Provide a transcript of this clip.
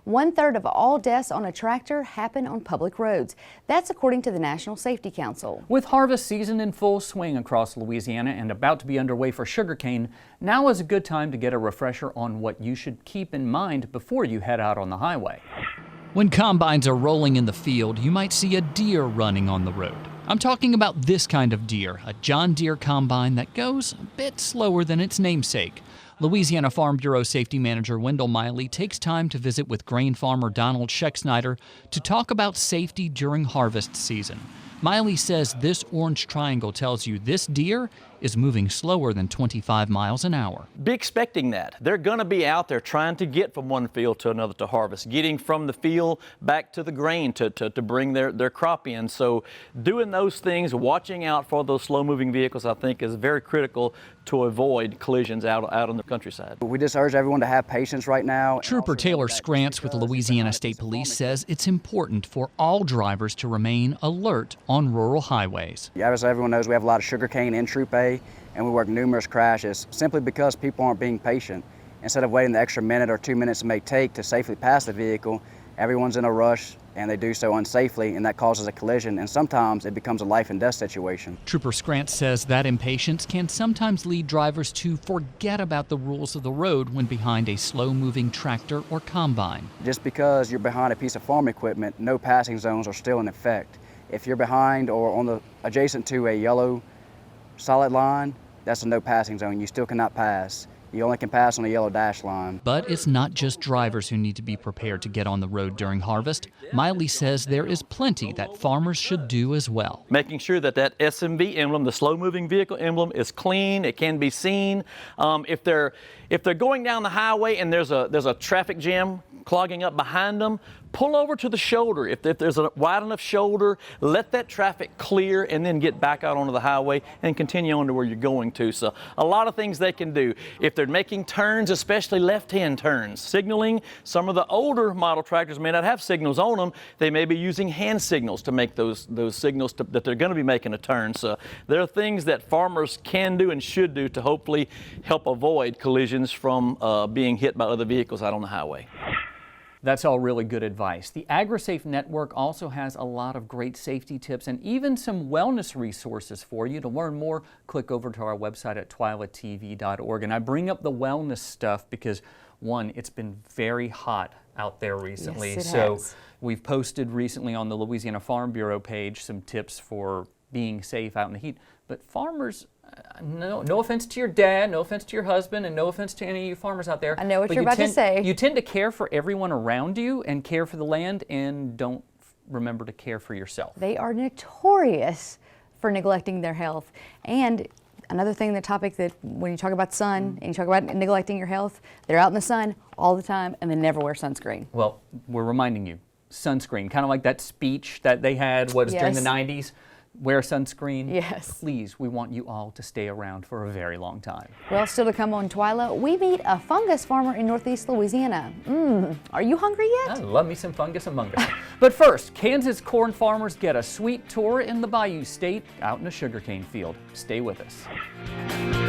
1/3 of all deaths on a tractor happen on public roads. That's according to the National Safety Council. With harvest season in full swing across Louisiana and about to be underway for sugarcane, now is a good time to get a refresher on what you should keep in mind before you head out on the highway. When combines are rolling in the field, you might see a deer running on the road. I'm talking about this kind of deer, a John Deere combine that goes a bit slower than its namesake. Louisiana Farm Bureau Safety Manager Wendell Miley takes time to visit with grain farmer Donald Schexnayder to talk about safety during harvest season. Miley says this orange triangle tells you this deer is moving slower than 25 miles an hour. Be expecting that. They're going to be out there trying to get from one field to another to harvest, getting from the field back to the grain to bring their crop in. So doing those things, watching out for those slow-moving vehicles, I think is very critical to avoid collisions out on the countryside. We just urge everyone to have patience right now. Trooper Taylor Scrantz with the Louisiana State Police says it's important for all drivers to remain alert on rural highways. As everyone knows, we have a lot of sugarcane in Troop A, and we work numerous crashes simply because people aren't being patient. Instead of waiting the extra minute or 2 minutes it may take to safely pass the vehicle, everyone's in a rush and they do so unsafely, and that causes a collision, and sometimes it becomes a life and death situation. Trooper Scrantz says that impatience can sometimes lead drivers to forget about the rules of the road when behind a slow-moving tractor or combine. Just because you're behind a piece of farm equipment, no passing zones are still in effect. If you're behind or on the adjacent to a yellow solid line, that's a no passing zone. You still cannot pass. You only can pass on a yellow dash line. But it's not just drivers who need to be prepared to get on the road during harvest. Miley says there is plenty that farmers should do as well. Making sure that SMV emblem, the slow-moving vehicle emblem, is clean. It can be seen. If they're going down the highway and there's a traffic jam clogging up behind them, pull over to the shoulder. If there's a wide enough shoulder, let that traffic clear and then get back out onto the highway and continue on to where you're going to. So a lot of things they can do. If they're making turns, especially left-hand turns, signaling, some of the older model tractors may not have signals on them. They may be using hand signals to make those signals that they're going to be making a turn. So there are things that farmers can do and should do to hopefully help avoid collisions from being hit by other vehicles out on the highway. That's all really good advice. The AgriSafe Network also has a lot of great safety tips and even some wellness resources for you. To learn more, click over to our website at twilatv.org. And I bring up the wellness stuff because, one, it's been very hot out there recently. Yes, it so has. We've posted recently on the Louisiana Farm Bureau page some tips for being safe out in the heat. But farmers, no offense to your dad, no offense to your husband, and no offense to any of you farmers out there. I know what you're about to say. You tend to care for everyone around you and care for the land and don't remember to care for yourself. They are notorious for neglecting their health. And another thing, the topic that when you talk about sun and you talk about neglecting your health, they're out in the sun all the time and they never wear sunscreen. Well, we're reminding you, sunscreen, kind of like that speech that they had, during the 90s? Wear sunscreen. Yes. Please, we want you all to stay around for a very long time. Well, still to come on TWILA, we meet a fungus farmer in Northeast Louisiana. Are you hungry yet? I love me some fungus among us. But first, Kansas corn farmers get a sweet tour in the Bayou State out in a sugarcane field. Stay with us.